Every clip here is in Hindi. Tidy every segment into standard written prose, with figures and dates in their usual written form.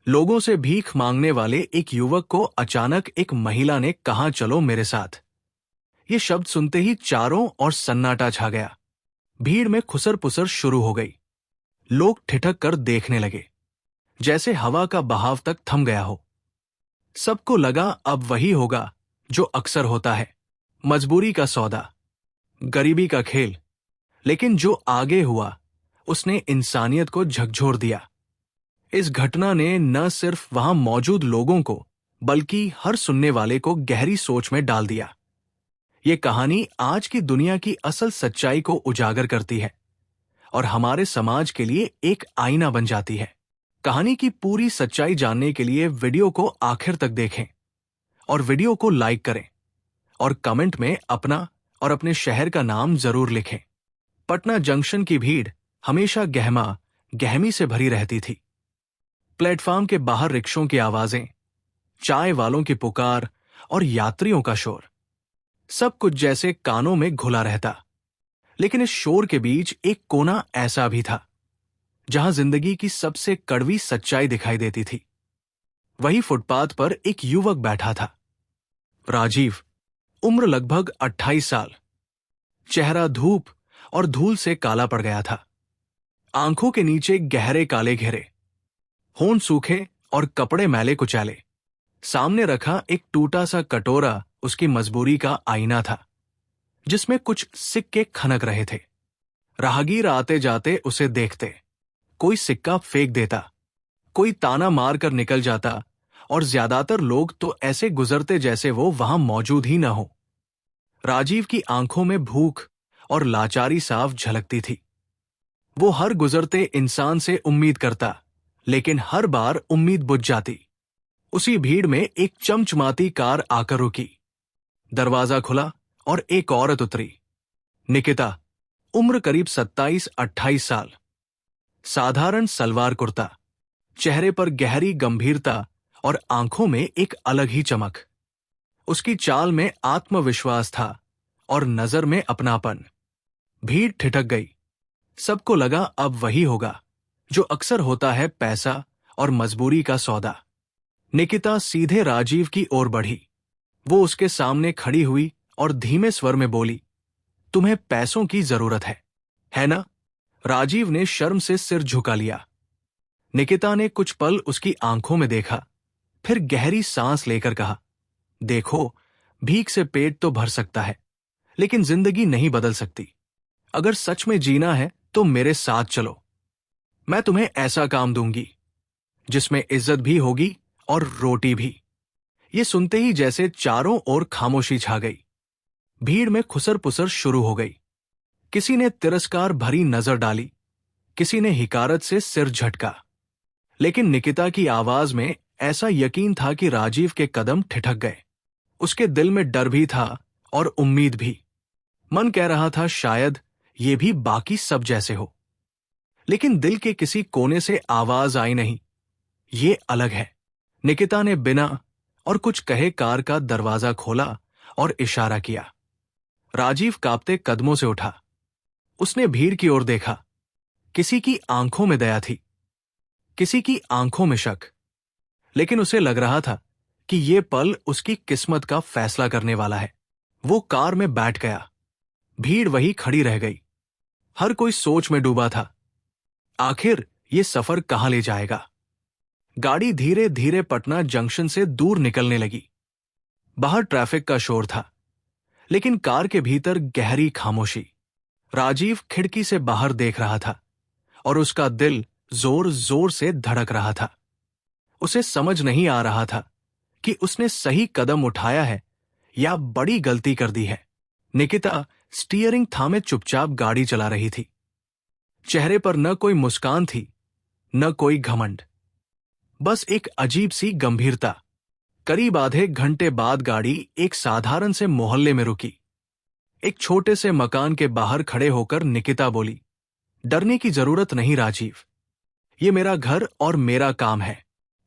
लोगों से भीख मांगने वाले एक युवक को अचानक एक महिला ने कहा, चलो मेरे साथ। ये शब्द सुनते ही चारों ओर सन्नाटा छा गया। भीड़ में खुसर पुसर शुरू हो गई। लोग ठिठक कर देखने लगे, जैसे हवा का बहाव तक थम गया हो। सबको लगा अब वही होगा जो अक्सर होता है, मजबूरी का सौदा, गरीबी का खेल। लेकिन जो आगे हुआ उसने इंसानियत को झकझोर दिया। इस घटना ने न सिर्फ वहां मौजूद लोगों को बल्कि हर सुनने वाले को गहरी सोच में डाल दिया। ये कहानी आज की दुनिया की असल सच्चाई को उजागर करती है और हमारे समाज के लिए एक आईना बन जाती है। कहानी की पूरी सच्चाई जानने के लिए वीडियो को आखिर तक देखें और वीडियो को लाइक करें और कमेंट में अपना और अपने शहर का नाम जरूर लिखें। पटना जंक्शन की भीड़ हमेशा गहमा गहमी से भरी रहती थी। प्लेटफॉर्म के बाहर रिक्शों की आवाजें, चाय वालों की पुकार और यात्रियों का शोर, सब कुछ जैसे कानों में घुला रहता। लेकिन इस शोर के बीच एक कोना ऐसा भी था जहां जिंदगी की सबसे कड़वी सच्चाई दिखाई देती थी। वही फुटपाथ पर एक युवक बैठा था, राजीव। उम्र लगभग 28 साल। चेहरा धूप और धूल से काला पड़ गया था। आंखों के नीचे गहरे काले घेरे, होंठ सूखे और कपड़े मैले कुचैले। सामने रखा एक टूटा सा कटोरा उसकी मजबूरी का आईना था, जिसमें कुछ सिक्के खनक रहे थे। राहगीर आते जाते उसे देखते, कोई सिक्का फेंक देता, कोई ताना मार कर निकल जाता और ज्यादातर लोग तो ऐसे गुजरते जैसे वो वहां मौजूद ही न हो। राजीव की आंखों में भूख और लाचारी साफ झलकती थी। वो हर गुजरते इंसान से उम्मीद करता, लेकिन हर बार उम्मीद बुझ जाती। उसी भीड़ में एक चमचमाती कार आकर रुकी। दरवाजा खुला और एक औरत उतरी, निकिता। उम्र करीब 27-28 साल। साधारण सलवार कुर्ता, चेहरे पर गहरी गंभीरता और आंखों में एक अलग ही चमक। उसकी चाल में आत्मविश्वास था और नजर में अपनापन। भीड़ ठिठक गई। सबको लगा अब वही होगा जो अक्सर होता है, पैसा और मजबूरी का सौदा। निकिता सीधे राजीव की ओर बढ़ी। वो उसके सामने खड़ी हुई और धीमे स्वर में बोली, तुम्हें पैसों की जरूरत है ना? राजीव ने शर्म से सिर झुका लिया। निकिता ने कुछ पल उसकी आंखों में देखा, फिर गहरी सांस लेकर कहा, देखो, भीख से पेट तो भर सकता है, लेकिन जिंदगी नहीं बदल सकती। अगर सच में जीना है तो मेरे साथ चलो। मैं तुम्हें ऐसा काम दूंगी जिसमें इज्जत भी होगी और रोटी भी। ये सुनते ही जैसे चारों ओर खामोशी छा गई। भीड़ में खुसर पुसर शुरू हो गई। किसी ने तिरस्कार भरी नजर डाली, किसी ने हिकारत से सिर झटका। लेकिन निकिता की आवाज में ऐसा यकीन था कि राजीव के कदम ठिठक गए। उसके दिल में डर भी था और उम्मीद भी। मन कह रहा था शायद ये भी बाकी सब जैसे हो। लेकिन दिल के किसी कोने से आवाज आई, नहीं, ये अलग है। निकिता ने बिना और कुछ कहे कार का दरवाजा खोला और इशारा किया। राजीव कांपते कदमों से उठा। उसने भीड़ की ओर देखा। किसी की आंखों में दया थी, किसी की आंखों में शक। लेकिन उसे लग रहा था कि ये पल उसकी किस्मत का फैसला करने वाला है। वो कार में बैठ गया। भीड़ वही खड़ी रह गई। हर कोई सोच में डूबा था। आखिर ये सफर कहां ले जाएगा? गाड़ी धीरे धीरे पटना जंक्शन से दूर निकलने लगी। बाहर ट्रैफिक का शोर था, लेकिन कार के भीतर गहरी खामोशी। राजीव खिड़की से बाहर देख रहा था और उसका दिल जोर जोर से धड़क रहा था। उसे समझ नहीं आ रहा था कि उसने सही कदम उठाया है या बड़ी गलती कर दी है। निकिता स्टीयरिंग थामे चुपचाप गाड़ी चला रही थी। चेहरे पर न कोई मुस्कान थी, न कोई घमंड, बस एक अजीब सी गंभीरता। करीब आधे घंटे बाद गाड़ी एक साधारण से मोहल्ले में रुकी। एक छोटे से मकान के बाहर खड़े होकर निकिता बोली, डरने की जरूरत नहीं राजीव, ये मेरा घर और मेरा काम है।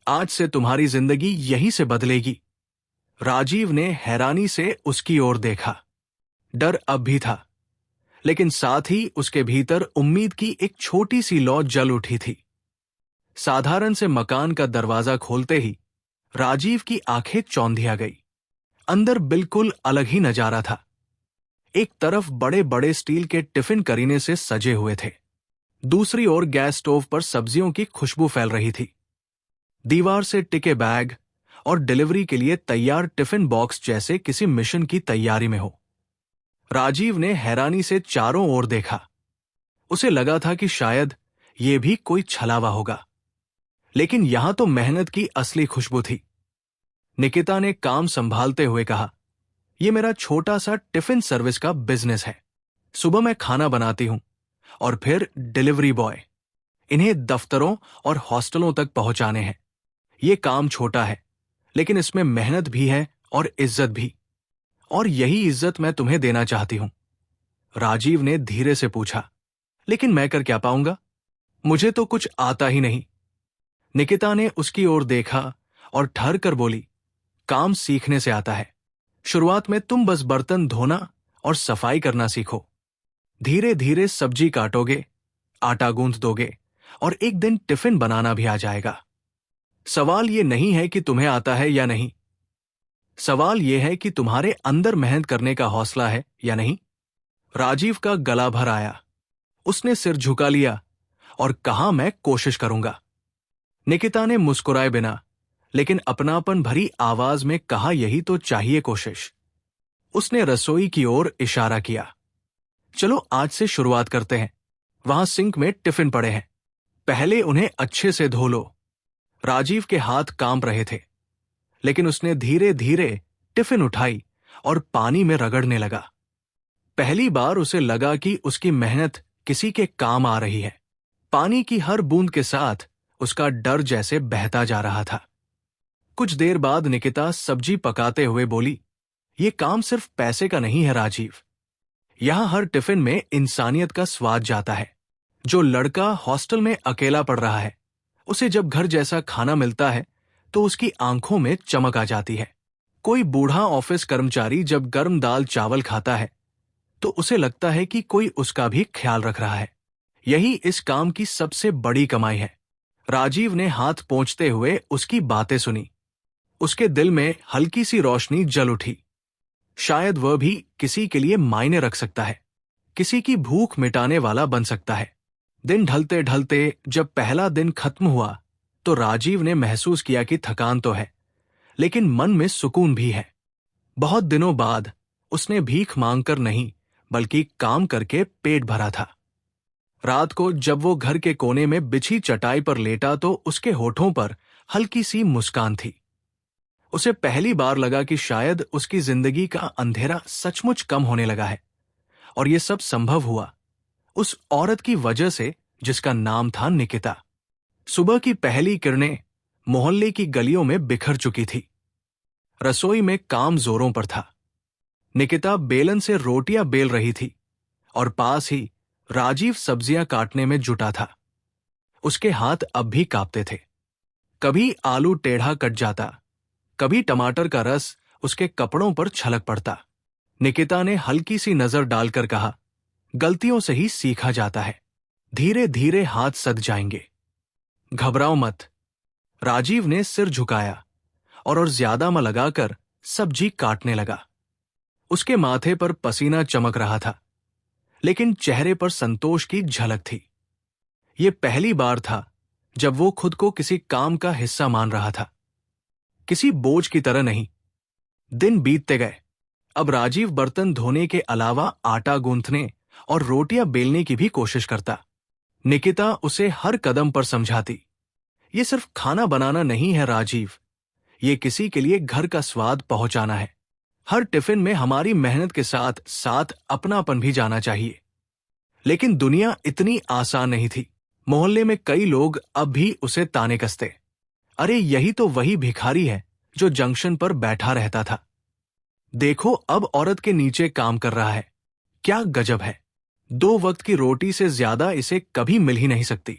आज से तुम्हारी जिंदगी यहीं से बदलेगी। राजीव ने हैरानी से उसकी ओर देखा। डर अब भी था, लेकिन साथ ही उसके भीतर उम्मीद की एक छोटी सी लौ जल उठी थी। साधारण से मकान का दरवाजा खोलते ही राजीव की आंखें चौंधिया गई। अंदर बिल्कुल अलग ही नजारा था। एक तरफ बड़े बड़े स्टील के टिफिन करीने से सजे हुए थे, दूसरी ओर गैस स्टोव पर सब्जियों की खुशबू फैल रही थी। दीवार से टिके बैग और डिलीवरी के लिए तैयार टिफिन बॉक्स जैसे किसी मिशन की तैयारी में हो। राजीव ने हैरानी से चारों ओर देखा। उसे लगा था कि शायद ये भी कोई छलावा होगा, लेकिन यहां तो मेहनत की असली खुशबू थी। निकिता ने काम संभालते हुए कहा, यह मेरा छोटा सा टिफिन सर्विस का बिजनेस है। सुबह मैं खाना बनाती हूं और फिर डिलीवरी बॉय इन्हें दफ्तरों और हॉस्टलों तक पहुंचाने हैं। ये काम छोटा है, लेकिन इसमें मेहनत भी है और इज्जत भी, और यही इज्जत मैं तुम्हें देना चाहती हूं। राजीव ने धीरे से पूछा, लेकिन मैं कर क्या पाऊंगा? मुझे तो कुछ आता ही नहीं। निकिता ने उसकी ओर देखा और ठहर कर बोली, काम सीखने से आता है। शुरुआत में तुम बस बर्तन धोना और सफाई करना सीखो। धीरे धीरे सब्जी काटोगे, आटा गूंथ दोगे और एक दिन टिफिन बनाना भी आ जाएगा। सवाल ये नहीं है कि तुम्हें आता है या नहीं, सवाल यह है कि तुम्हारे अंदर मेहनत करने का हौसला है या नहीं। राजीव का गला भर आया। उसने सिर झुका लिया और कहा, मैं कोशिश करूंगा। निकिता ने मुस्कुराए बिना लेकिन अपनापन भरी आवाज में कहा, यही तो चाहिए कोशिश। उसने रसोई की ओर इशारा किया, चलो आज से शुरुआत करते हैं। वहां सिंक में टिफिन पड़े हैं, पहले उन्हें अच्छे से धो लो। राजीव के हाथ कांप रहे थे, लेकिन उसने धीरे धीरे टिफिन उठाई और पानी में रगड़ने लगा। पहली बार उसे लगा कि उसकी मेहनत किसी के काम आ रही है। पानी की हर बूंद के साथ उसका डर जैसे बहता जा रहा था। कुछ देर बाद निकिता सब्जी पकाते हुए बोली, ये काम सिर्फ पैसे का नहीं है राजीव, यहां हर टिफिन में इंसानियत का स्वाद जाता है। जो लड़का हॉस्टल में अकेला पड़ रहा है, उसे जब घर जैसा खाना मिलता है तो उसकी आंखों में चमक आ जाती है। कोई बूढ़ा ऑफिस कर्मचारी जब गर्म दाल चावल खाता है तो उसे लगता है कि कोई उसका भी ख्याल रख रहा है। यही इस काम की सबसे बड़ी कमाई है। राजीव ने हाथ पोंछते हुए उसकी बातें सुनी। उसके दिल में हल्की सी रोशनी जल उठी। शायद वह भी किसी के लिए मायने रख सकता है, किसी की भूख मिटाने वाला बन सकता है। दिन ढलते ढलते जब पहला दिन खत्म हुआ तो राजीव ने महसूस किया कि थकान तो है, लेकिन मन में सुकून भी है। बहुत दिनों बाद उसने भीख मांगकर नहीं, बल्कि काम करके पेट भरा था। रात को जब वो घर के कोने में बिछी चटाई पर लेटा तो उसके होठों पर हल्की सी मुस्कान थी। उसे पहली बार लगा कि शायद उसकी जिंदगी का अंधेरा सचमुच कम होने लगा है, और ये सब संभव हुआ उस औरत की वजह से जिसका नाम था निकिता। सुबह की पहली किरणें मोहल्ले की गलियों में बिखर चुकी थी। रसोई में काम जोरों पर था। निकिता बेलन से रोटियां बेल रही थी और पास ही राजीव सब्जियां काटने में जुटा था। उसके हाथ अब भी कांपते थे। कभी आलू टेढ़ा कट जाता, कभी टमाटर का रस उसके कपड़ों पर छलक पड़ता। निकिता ने हल्की सी नजर डालकर कहा, गलतियों से ही सीखा जाता है, धीरे धीरे हाथ सध जाएंगे, घबराओ मत। राजीव ने सिर झुकाया और ज्यादा मन लगाकर सब्जी काटने लगा। उसके माथे पर पसीना चमक रहा था, लेकिन चेहरे पर संतोष की झलक थी। यह पहली बार था जब वो खुद को किसी काम का हिस्सा मान रहा था, किसी बोझ की तरह नहीं। दिन बीतते गए। अब राजीव बर्तन धोने के अलावा आटा गूंथने और रोटियां बेलने की भी कोशिश करता। निकिता उसे हर कदम पर समझाती, ये सिर्फ खाना बनाना नहीं है राजीव, ये किसी के लिए घर का स्वाद पहुंचाना है। हर टिफिन में हमारी मेहनत के साथ साथ अपनापन भी जाना चाहिए। लेकिन दुनिया इतनी आसान नहीं थी। मोहल्ले में कई लोग अब भी उसे ताने कसते, अरे यही तो वही भिखारी है जो जंक्शन पर बैठा रहता था। देखो अब औरत के नीचे काम कर रहा है, क्या गजब है, 2 वक्त की रोटी से ज्यादा इसे कभी मिल ही नहीं सकती।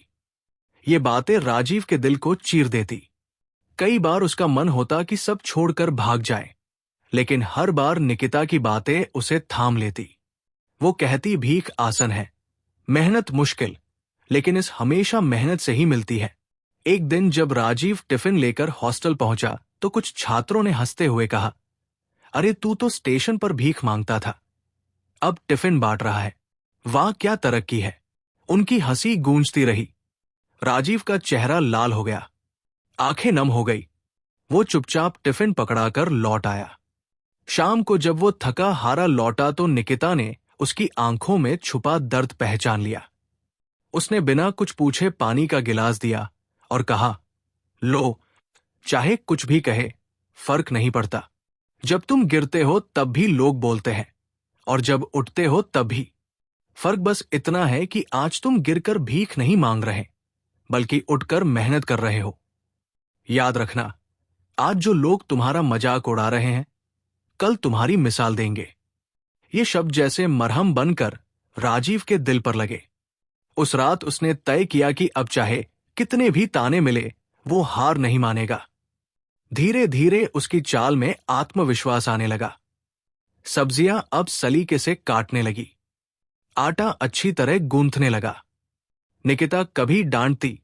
ये बातें राजीव के दिल को चीर देती। कई बार उसका मन होता कि सब छोड़कर भाग जाए, लेकिन हर बार निकिता की बातें उसे थाम लेती। वो कहती, भीख आसन है, मेहनत मुश्किल, लेकिन इस हमेशा मेहनत से ही मिलती है। एक दिन जब राजीव टिफिन लेकर हॉस्टल पहुंचा तो कुछ छात्रों ने हंसते हुए कहा, अरे तू तो स्टेशन पर भीख मांगता था, अब टिफिन बांट रहा है, वाह क्या तरक्की है। उनकी हंसी गूंजती रही। राजीव का चेहरा लाल हो गया, आंखें नम हो गई। वो चुपचाप टिफिन पकड़ाकर लौट आया। शाम को जब वो थका हारा लौटा तो निकिता ने उसकी आंखों में छुपा दर्द पहचान लिया। उसने बिना कुछ पूछे पानी का गिलास दिया और कहा, लो, चाहे कुछ भी कहे, फर्क नहीं पड़ता। जब तुम गिरते हो तब भी लोग बोलते हैं, और जब उठते हो तब भी। फर्क बस इतना है कि आज तुम गिरकर भीख नहीं मांग रहे, बल्कि उठकर मेहनत कर रहे हो। याद रखना, आज जो लोग तुम्हारा मजाक उड़ा रहे हैं, कल तुम्हारी मिसाल देंगे। ये शब्द जैसे मरहम बनकर राजीव के दिल पर लगे। उस रात उसने तय किया कि अब चाहे कितने भी ताने मिले, वो हार नहीं मानेगा। धीरे धीरे उसकी चाल में आत्मविश्वास आने लगा। सब्जियां अब सलीके से काटने लगी, आटा अच्छी तरह गूंथने लगा। निकिता कभी डांटती,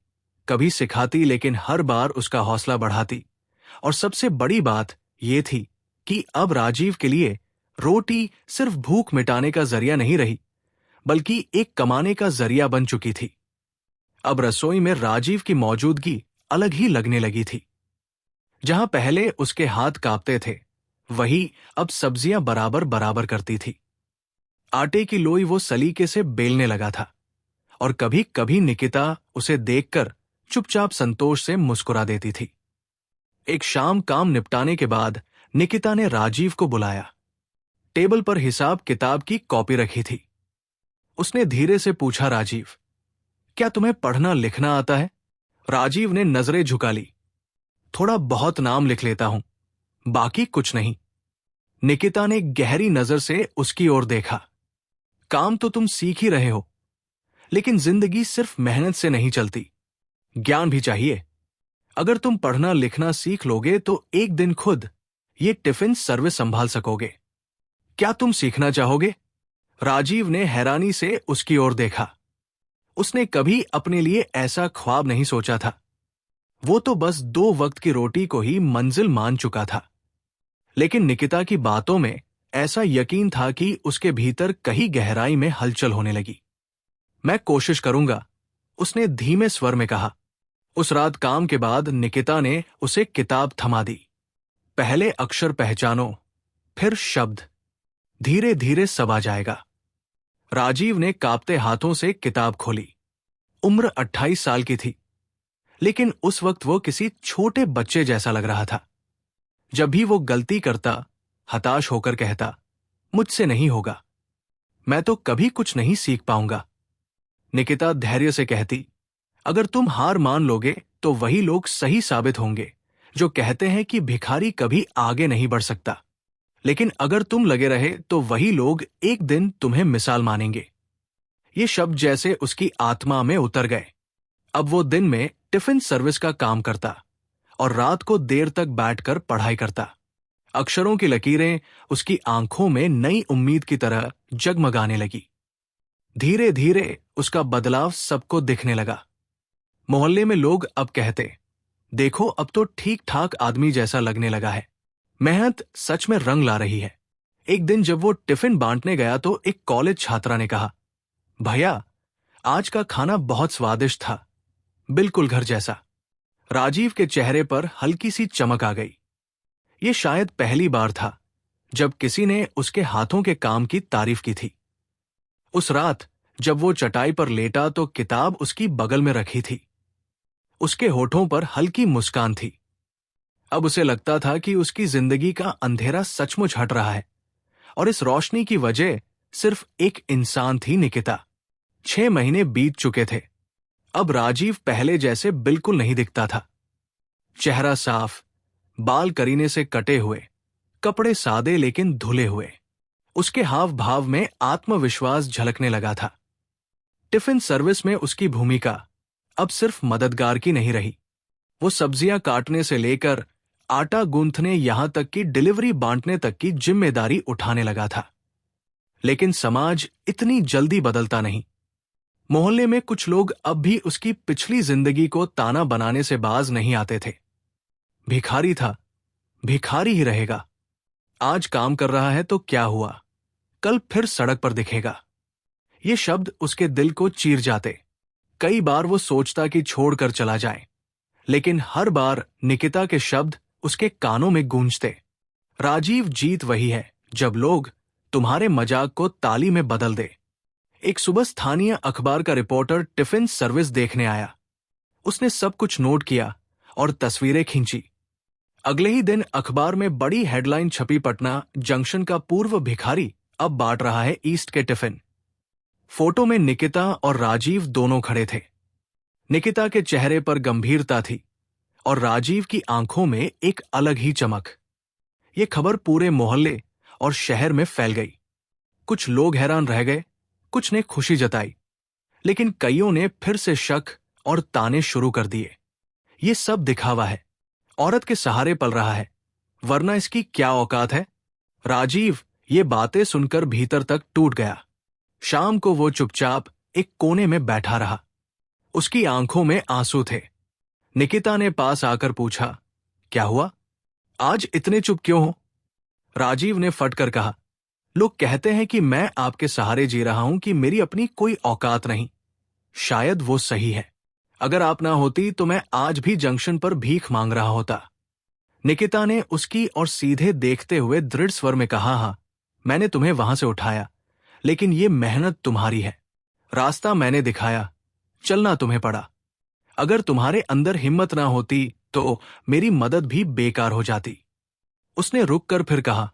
कभी सिखाती, लेकिन हर बार उसका हौसला बढ़ाती। और सबसे बड़ी बात यह थी कि अब राजीव के लिए रोटी सिर्फ भूख मिटाने का जरिया नहीं रही, बल्कि एक कमाने का जरिया बन चुकी थी। अब रसोई में राजीव की मौजूदगी अलग ही लगने लगी थी। जहां पहले उसके हाथ कांपते थे, वही अब सब्जियां बराबर बराबर करती थी। आटे की लोई वो सलीके से बेलने लगा था, और कभी कभी निकिता उसे देखकर चुपचाप संतोष से मुस्कुरा देती थी। एक शाम काम निपटाने के बाद निकिता ने राजीव को बुलाया। टेबल पर हिसाब किताब की कॉपी रखी थी। उसने धीरे से पूछा, राजीव, क्या तुम्हें पढ़ना लिखना आता है? राजीव ने नजरें झुका ली। थोड़ा बहुत नाम लिख लेता हूं, बाकी कुछ नहीं। निकिता ने गहरी नजर से उसकी ओर देखा। काम तो तुम सीख ही रहे हो, लेकिन जिंदगी सिर्फ मेहनत से नहीं चलती, ज्ञान भी चाहिए। अगर तुम पढ़ना लिखना सीख लोगे तो एक दिन खुद ये टिफिन सर्विस संभाल सकोगे। क्या तुम सीखना चाहोगे? राजीव ने हैरानी से उसकी ओर देखा। उसने कभी अपने लिए ऐसा ख्वाब नहीं सोचा था। वो तो बस 2 वक्त की रोटी को ही मंजिल मान चुका था। लेकिन निकिता की बातों में ऐसा यकीन था कि उसके भीतर कहीं गहराई में हलचल होने लगी। मैं कोशिश करूंगा, उसने धीमे स्वर में कहा। उस रात काम के बाद निकिता ने उसे किताब थमा दी। पहले अक्षर पहचानो, फिर शब्द, धीरे धीरे सब आ जाएगा। राजीव ने कांपते हाथों से किताब खोली। उम्र 28 साल की थी, लेकिन उस वक्त वो किसी छोटे बच्चे जैसा लग रहा था। जब भी वो गलती करता, हताश होकर कहता, मुझसे नहीं होगा, मैं तो कभी कुछ नहीं सीख पाऊंगा। निकिता धैर्य से कहती, अगर तुम हार मान लोगे तो वही लोग सही साबित होंगे जो कहते हैं कि भिखारी कभी आगे नहीं बढ़ सकता। लेकिन अगर तुम लगे रहे तो वही लोग एक दिन तुम्हें मिसाल मानेंगे। ये शब्द जैसे उसकी आत्मा में उतर गए। अब वो दिन में टिफिन सर्विस का काम करता और रात को देर तक बैठकर पढ़ाई करता। अक्षरों की लकीरें उसकी आंखों में नई उम्मीद की तरह जगमगाने लगी। धीरे धीरे उसका बदलाव सबको दिखने लगा। मोहल्ले में लोग अब कहते, देखो अब तो ठीक ठाक आदमी जैसा लगने लगा है। मेहनत सच में रंग ला रही है। एक दिन जब वो टिफिन बांटने गया तो एक कॉलेज छात्रा ने कहा, भैया, आज का खाना बहुत स्वादिष्ट था, बिल्कुल घर जैसा। राजीव के चेहरे पर हल्की सी चमक आ गई। ये शायद पहली बार था जब किसी ने उसके हाथों के काम की तारीफ की थी। उस रात जब वो चटाई पर लेटा तो किताब उसकी बगल में रखी थी। उसके होठों पर हल्की मुस्कान थी। अब उसे लगता था कि उसकी जिंदगी का अंधेरा सचमुच हट रहा है, और इस रोशनी की वजह सिर्फ एक इंसान थी, निकिता। 6 महीने बीत चुके थे। अब राजीव पहले जैसे बिल्कुल नहीं दिखता था। चेहरा साफ, बाल करीने से कटे हुए, कपड़े सादे लेकिन धुले हुए। उसके हाव भाव में आत्मविश्वास झलकने लगा था। टिफिन सर्विस में उसकी भूमिका अब सिर्फ मददगार की नहीं रही। वो सब्जियां काटने से लेकर आटा गूंथने, यहां तक कि डिलीवरी बांटने तक की जिम्मेदारी उठाने लगा था। लेकिन समाज इतनी जल्दी बदलता नहीं। मोहल्ले में कुछ लोग अब भी उसकी पिछली जिंदगी को ताना बनाने से बाज नहीं आते थे। भिखारी था, भिखारी ही रहेगा। आज काम कर रहा है तो क्या हुआ, कल फिर सड़क पर दिखेगा। ये शब्द उसके दिल को चीर जाते। कई बार वो सोचता कि छोड़कर चला जाए, लेकिन हर बार निकिता के शब्द उसके कानों में गूंजते। राजीव, जीत वही है जब लोग तुम्हारे मजाक को ताली में बदल दे। एक सुबह स्थानीय अखबार का रिपोर्टर टिफिन सर्विस देखने आया। उसने सब कुछ नोट किया और तस्वीरें खींची। अगले ही दिन अखबार में बड़ी हेडलाइन छपी, पटना जंक्शन का पूर्व भिखारी अब बांट रहा है ईस्ट के टिफिन। फोटो में निकिता और राजीव दोनों खड़े थे। निकिता के चेहरे पर गंभीरता थी और राजीव की आंखों में एक अलग ही चमक। ये खबर पूरे मोहल्ले और शहर में फैल गई। कुछ लोग हैरान रह गए, कुछ ने खुशी जताई, लेकिन कईयों ने फिर से शक और ताने शुरू कर दिए। ये सब दिखावा है, औरत के सहारे पल रहा है, वरना इसकी क्या औकात है। राजीव ये बातें सुनकर भीतर तक टूट गया। शाम को वो चुपचाप एक कोने में बैठा रहा। उसकी आंखों में आंसू थे। निकिता ने पास आकर पूछा, क्या हुआ, आज इतने चुप क्यों हो? राजीव ने फट कर कहा, लोग कहते हैं कि मैं आपके सहारे जी रहा हूं, कि मेरी अपनी कोई औकात नहीं। शायद वो सही है। अगर आप ना होती तो मैं आज भी जंक्शन पर भीख मांग रहा होता। निकिता ने उसकी और सीधे देखते हुए दृढ़ स्वर में कहा, हाँ, मैंने तुम्हें वहां से उठाया, लेकिन ये मेहनत तुम्हारी है। रास्ता मैंने दिखाया, चलना तुम्हें पड़ा। अगर तुम्हारे अंदर हिम्मत ना होती तो मेरी मदद भी बेकार हो जाती। उसने रुक कर फिर कहा,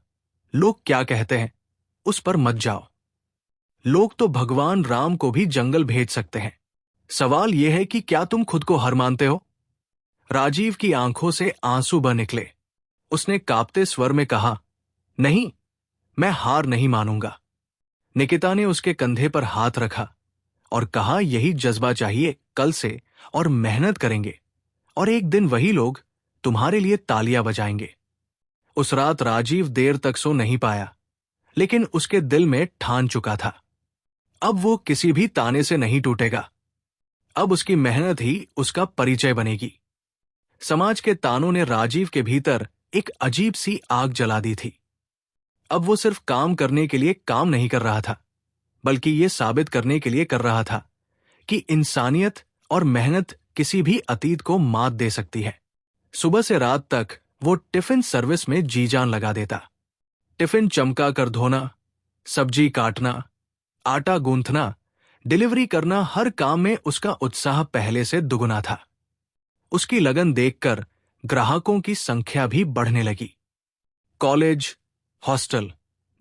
लोग क्या कहते हैं उस पर मत जाओ। लोग तो भगवान राम को भी जंगल भेज सकते हैं। सवाल यह है कि क्या तुम खुद को हार मानते हो? राजीव की आंखों से आंसू बह निकले। उसने कांपते स्वर में कहा, नहीं, मैं हार नहीं मानूंगा। निकिता ने उसके कंधे पर हाथ रखा और कहा, यही जज्बा चाहिए कल से, और मेहनत करेंगे, और एक दिन वही लोग तुम्हारे लिए तालियां बजाएंगे। उस रात राजीव देर तक सो नहीं पाया, लेकिन उसके दिल में ठान चुका था, अब वो किसी भी ताने से नहीं टूटेगा। अब उसकी मेहनत ही उसका परिचय बनेगी। समाज के तानों ने राजीव के भीतर एक अजीब सी आग जला दी थी। अब वो सिर्फ काम करने के लिए काम नहीं कर रहा था, बल्कि ये साबित करने के लिए कर रहा था कि इंसानियत और मेहनत किसी भी अतीत को मात दे सकती है। सुबह से रात तक वो टिफिन सर्विस में जी जान लगा देता। टिफिन चमका कर धोना, सब्जी काटना, आटा गूंथना, डिलीवरी करना, हर काम में उसका उत्साह पहले से दुगुना था। उसकी लगन देखकर ग्राहकों की संख्या भी बढ़ने लगी। कॉलेज, हॉस्टल,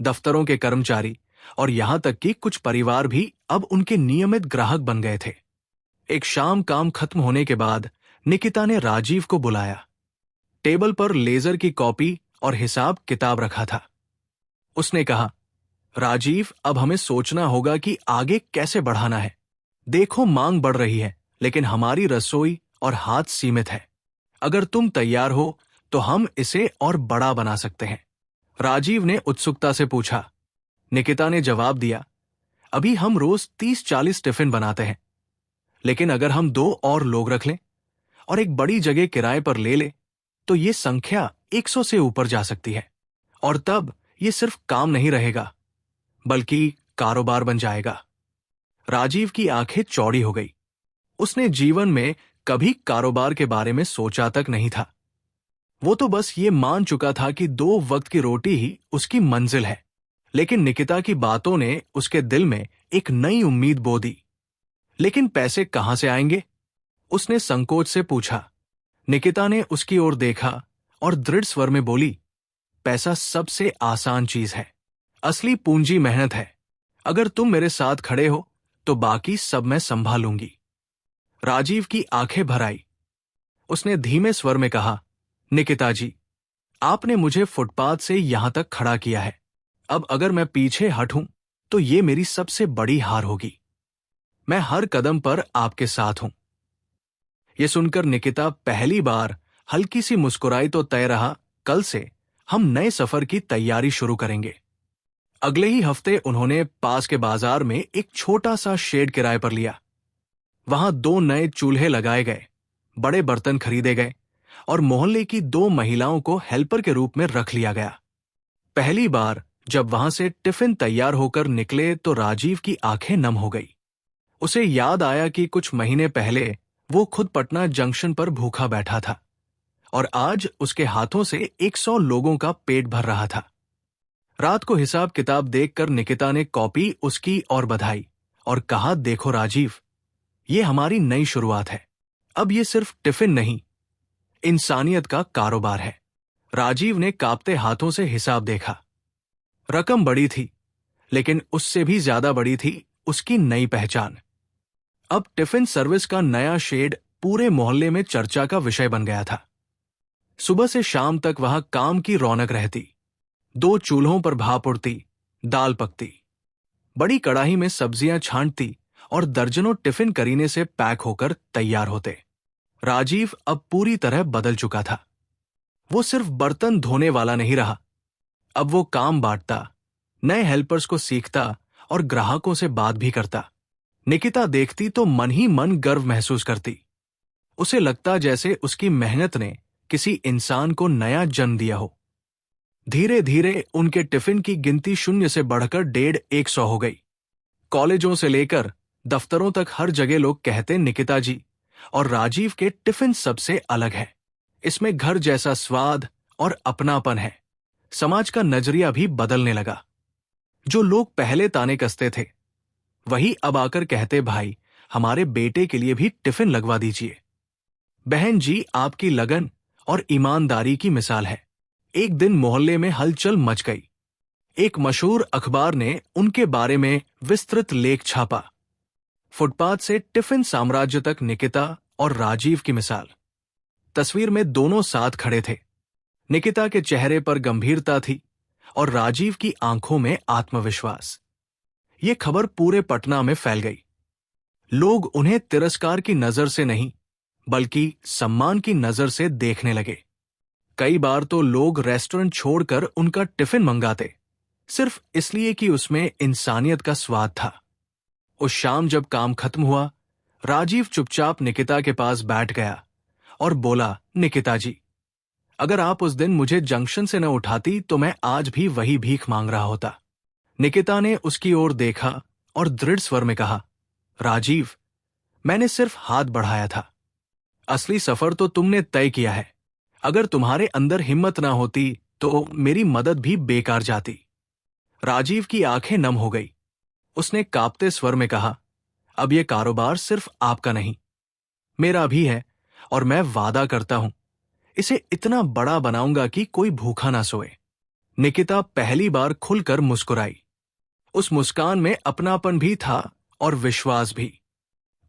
दफ्तरों के कर्मचारी और यहां तक कि कुछ परिवार भी अब उनके नियमित ग्राहक बन गए थे। एक शाम काम खत्म होने के बाद निकिता ने राजीव को बुलाया। टेबल पर लेजर की कॉपी और हिसाब किताब रखा था। उसने कहा, राजीव, अब हमें सोचना होगा कि आगे कैसे बढ़ाना है। देखो, मांग बढ़ रही है, लेकिन हमारी रसोई और हाथ सीमित है। अगर तुम तैयार हो तो हम इसे और बड़ा बना सकते हैं। राजीव ने उत्सुकता से पूछा। निकिता ने जवाब दिया, अभी हम रोज 30-40 टिफिन बनाते हैं, लेकिन अगर हम 2 और लोग रख लें और एक बड़ी जगह किराए पर ले ले तो ये संख्या 100 से ऊपर जा सकती है। और तब ये सिर्फ काम नहीं रहेगा, बल्कि कारोबार बन जाएगा। राजीव की आंखें चौड़ी हो गई। उसने जीवन में कभी कारोबार के बारे में सोचा तक नहीं था। वो तो बस ये मान चुका था कि 2 वक्त की रोटी ही उसकी मंजिल है। लेकिन निकिता की बातों ने उसके दिल में एक नई उम्मीद बो दी। लेकिन पैसे कहां से आएंगे? उसने संकोच से पूछा। निकिता ने उसकी ओर देखा और दृढ़ स्वर में बोली, पैसा सबसे आसान चीज है। असली पूंजी मेहनत है। अगर तुम मेरे साथ खड़े हो तो बाकी सब मैं संभालूंगी। राजीव की आंखें भर आई। उसने धीमे स्वर में कहा, निकिता जी, आपने मुझे फुटपाथ से यहां तक खड़ा किया है। अब अगर मैं पीछे हटूं तो ये मेरी सबसे बड़ी हार होगी। मैं हर कदम पर आपके साथ हूं। यह सुनकर निकिता पहली बार हल्की सी मुस्कुराई तो तय रहा, कल से हम नए सफर की तैयारी शुरू करेंगे। अगले ही हफ्ते उन्होंने पास के बाजार में एक छोटा सा शेड किराए पर लिया। वहां 2 नए चूल्हे लगाए गए, बड़े बर्तन खरीदे गए और मोहल्ले की 2 महिलाओं को हेल्पर के रूप में रख लिया गया। पहली बार जब वहां से टिफिन तैयार होकर निकले तो राजीव की आंखें नम हो गई। उसे याद आया कि कुछ महीने पहले वो खुद पटना जंक्शन पर भूखा बैठा था और आज उसके हाथों से 100 लोगों का पेट भर रहा था। रात को हिसाब किताब देखकर निकिता ने कॉपी उसकी और बधाई और कहा, देखो राजीव, ये हमारी नई शुरुआत है। अब ये सिर्फ टिफिन नहीं, इंसानियत का कारोबार है। राजीव ने कांपते हाथों से हिसाब देखा। रकम बड़ी थी, लेकिन उससे भी ज्यादा बड़ी थी उसकी नई पहचान। अब टिफिन सर्विस का नया शेड पूरे मोहल्ले में चर्चा का विषय बन गया था। सुबह से शाम तक वहां काम की रौनक रहती। 2 चूल्हों पर भाप उड़ती, दाल पकती, बड़ी कड़ाही में सब्जियां छांटती और दर्जनों टिफिन करीने से पैक होकर तैयार होते। राजीव अब पूरी तरह बदल चुका था। वो सिर्फ बर्तन धोने वाला नहीं रहा, अब वो काम बांटता, नए हेल्पर्स को सीखता और ग्राहकों से बात भी करता। निकिता देखती तो मन ही मन गर्व महसूस करती। उसे लगता जैसे उसकी मेहनत ने किसी इंसान को नया जन्म दिया हो। धीरे धीरे उनके टिफिन की गिनती 0 से बढ़कर 150 हो गई। कॉलेजों से लेकर दफ्तरों तक हर जगह लोग कहते, निकिता जी और राजीव के टिफिन सबसे अलग है। इसमें घर जैसा स्वाद और अपनापन है। समाज का नजरिया भी बदलने लगा। जो लोग पहले ताने कसते थे, वही अब आकर कहते, भाई हमारे बेटे के लिए भी टिफिन लगवा दीजिए। बहन जी आपकी लगन और ईमानदारी की मिसाल है। एक दिन मोहल्ले में हलचल मच गई। एक मशहूर अखबार ने उनके बारे में विस्तृत लेख छापा। फुटपाथ से टिफिन साम्राज्य तक निकिता और राजीव की मिसाल। तस्वीर में दोनों साथ खड़े थे। निकिता के चेहरे पर गंभीरता थी और राजीव की आंखों में आत्मविश्वास। ये खबर पूरे पटना में फैल गई। लोग उन्हें तिरस्कार की नजर से नहीं, बल्कि सम्मान की नजर से देखने लगे। कई बार तो लोग रेस्टोरेंट छोड़कर उनका टिफिन मंगाते, सिर्फ इसलिए कि उसमें इंसानियत का स्वाद था। उस शाम जब काम खत्म हुआ, राजीव चुपचाप निकिता के पास बैठ गया और बोला, निकिता जी, अगर आप उस दिन मुझे जंक्शन से न उठाती तो मैं आज भी वही भीख मांग रहा होता। निकिता ने उसकी ओर देखा और दृढ़ स्वर में कहा, राजीव, मैंने सिर्फ हाथ बढ़ाया था। असली सफर तो तुमने तय किया है। अगर तुम्हारे अंदर हिम्मत ना होती तो मेरी मदद भी बेकार जाती। राजीव की आंखें नम हो गई। उसने कांपते स्वर में कहा, अब यह कारोबार सिर्फ आपका नहीं, मेरा भी है और मैं वादा करता हूं इसे इतना बड़ा बनाऊंगा कि कोई भूखा ना सोए। निकिता पहली बार खुलकर मुस्कुराई। उस मुस्कान में अपनापन भी था और विश्वास भी।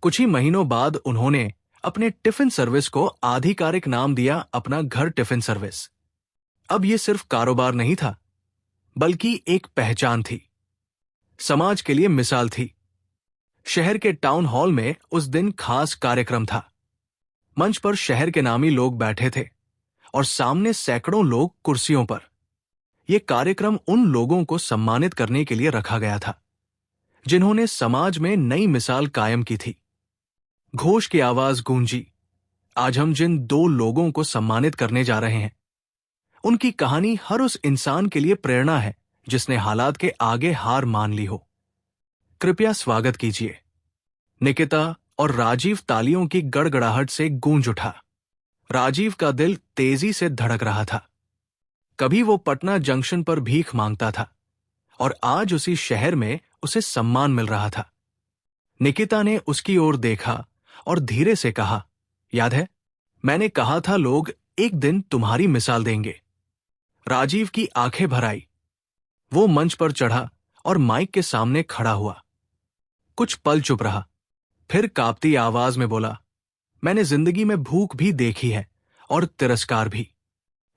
कुछ ही महीनों बाद उन्होंने अपने टिफिन सर्विस को आधिकारिक नाम दिया, अपना घर टिफिन सर्विस। अब यह सिर्फ कारोबार नहीं था, बल्कि एक पहचान थी, समाज के लिए मिसाल थी। शहर के टाउन हॉल में उस दिन खास कार्यक्रम था। मंच पर शहर के नामी लोग बैठे थे और सामने सैकड़ों लोग कुर्सियों पर। यह कार्यक्रम उन लोगों को सम्मानित करने के लिए रखा गया था जिन्होंने समाज में नई मिसाल कायम की थी। घोष की आवाज गूंजी, आज हम जिन 2 लोगों को सम्मानित करने जा रहे हैं, उनकी कहानी हर उस इंसान के लिए प्रेरणा है जिसने हालात के आगे हार मान ली हो। कृपया स्वागत कीजिए। निकिता और राजीव तालियों की गड़गड़ाहट से गूंज उठा। राजीव का दिल तेजी से धड़क रहा था। कभी वो पटना जंक्शन पर भीख मांगता था और आज उसी शहर में उसे सम्मान मिल रहा था। निकिता ने उसकी ओर देखा और धीरे से कहा, याद है, मैंने कहा था लोग एक दिन तुम्हारी मिसाल देंगे। राजीव की आंखें भर आई। वो मंच पर चढ़ा और माइक के सामने खड़ा हुआ। कुछ पल चुप रहा, फिर कांपती आवाज में बोला, मैंने जिंदगी में भूख भी देखी है और तिरस्कार भी।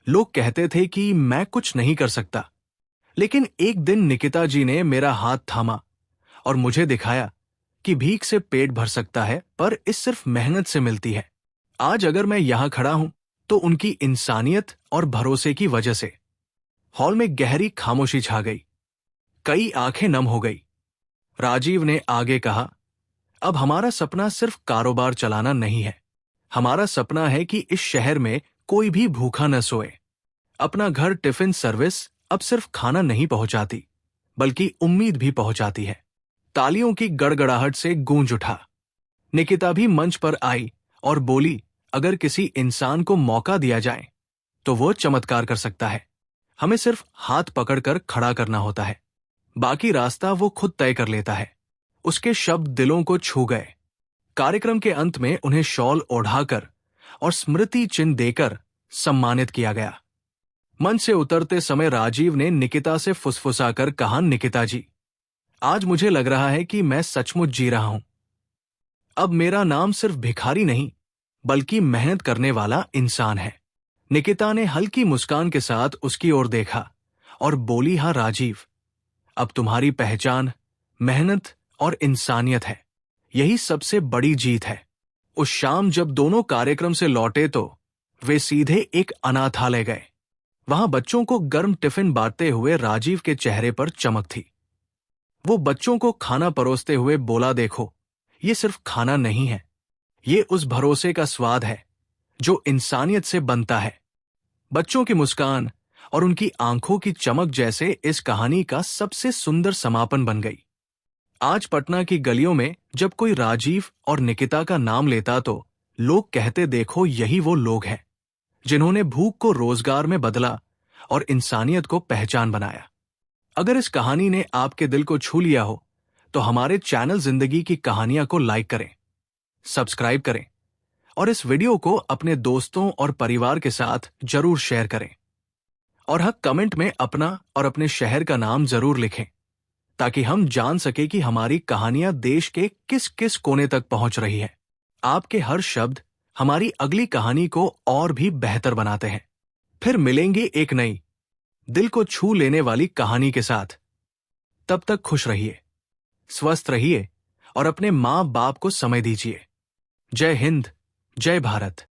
लोग कहते थे कि मैं कुछ नहीं कर सकता, लेकिन एक दिन निकिता जी ने मेरा हाथ थामा और मुझे दिखाया कि भीख से पेट भर सकता है, पर इस सिर्फ मेहनत से मिलती है। आज अगर मैं यहां खड़ा हूं तो उनकी इंसानियत और भरोसे की वजह से। हॉल में गहरी खामोशी छा गई। कई आंखें नम हो गई। राजीव ने आगे कहा, अब हमारा सपना सिर्फ कारोबार चलाना नहीं है। हमारा सपना है कि इस शहर में कोई भी भूखा न सोए। अपना घर टिफिन सर्विस अब सिर्फ खाना नहीं पहुंचाती, बल्कि उम्मीद भी पहुंचाती है। तालियों की गड़गड़ाहट से गूंज उठा। निकिता भी मंच पर आई और बोली, अगर किसी इंसान को मौका दिया जाए तो वो चमत्कार कर सकता है। हमें सिर्फ हाथ पकड़कर खड़ा करना होता है, बाकी रास्ता वो खुद तय कर लेता है। उसके शब्द दिलों को छू गए। कार्यक्रम के अंत में उन्हें शॉल ओढ़ाकर और स्मृति चिन्ह देकर सम्मानित किया गया। मंच से उतरते समय राजीव ने निकिता से फुसफुसाकर कहा, निकिता जी, आज मुझे लग रहा है कि मैं सचमुच जी रहा हूं। अब मेरा नाम सिर्फ भिखारी नहीं, बल्कि मेहनत करने वाला इंसान है। निकिता ने हल्की मुस्कान के साथ उसकी ओर देखा और बोली, हाँ राजीव, अब तुम्हारी पहचान मेहनत और इंसानियत है। यही सबसे बड़ी जीत है। उस शाम जब दोनों कार्यक्रम से लौटे तो वे सीधे एक अनाथालय गए। वहां बच्चों को गर्म टिफिन बांटते हुए राजीव के चेहरे पर चमक थी। वो बच्चों को खाना परोसते हुए बोला, देखो, ये सिर्फ खाना नहीं है, ये उस भरोसे का स्वाद है जो इंसानियत से बनता है। बच्चों की मुस्कान और उनकी आंखों की चमक जैसे इस कहानी का सबसे सुंदर समापन बन गई। आज पटना की गलियों में जब कोई राजीव और निकिता का नाम लेता तो लोग कहते, देखो, यही वो लोग हैं जिन्होंने भूख को रोजगार में बदला और इंसानियत को पहचान बनाया। अगर इस कहानी ने आपके दिल को छू लिया हो तो हमारे चैनल जिंदगी की कहानियां को लाइक करें, सब्सक्राइब करें और इस वीडियो को अपने दोस्तों और परिवार के साथ जरूर शेयर करें। और हाँ, कमेंट में अपना और अपने शहर का नाम जरूर लिखें ताकि हम जान सके कि हमारी कहानियां देश के किस किस कोने तक पहुंच रही है। आपके हर शब्द हमारी अगली कहानी को और भी बेहतर बनाते हैं। फिर मिलेंगे एक नई, दिल को छू लेने वाली कहानी के साथ। तब तक खुश रहिए, स्वस्थ रहिए और अपने माँ बाप को समय दीजिए। जय हिंद, जय भारत।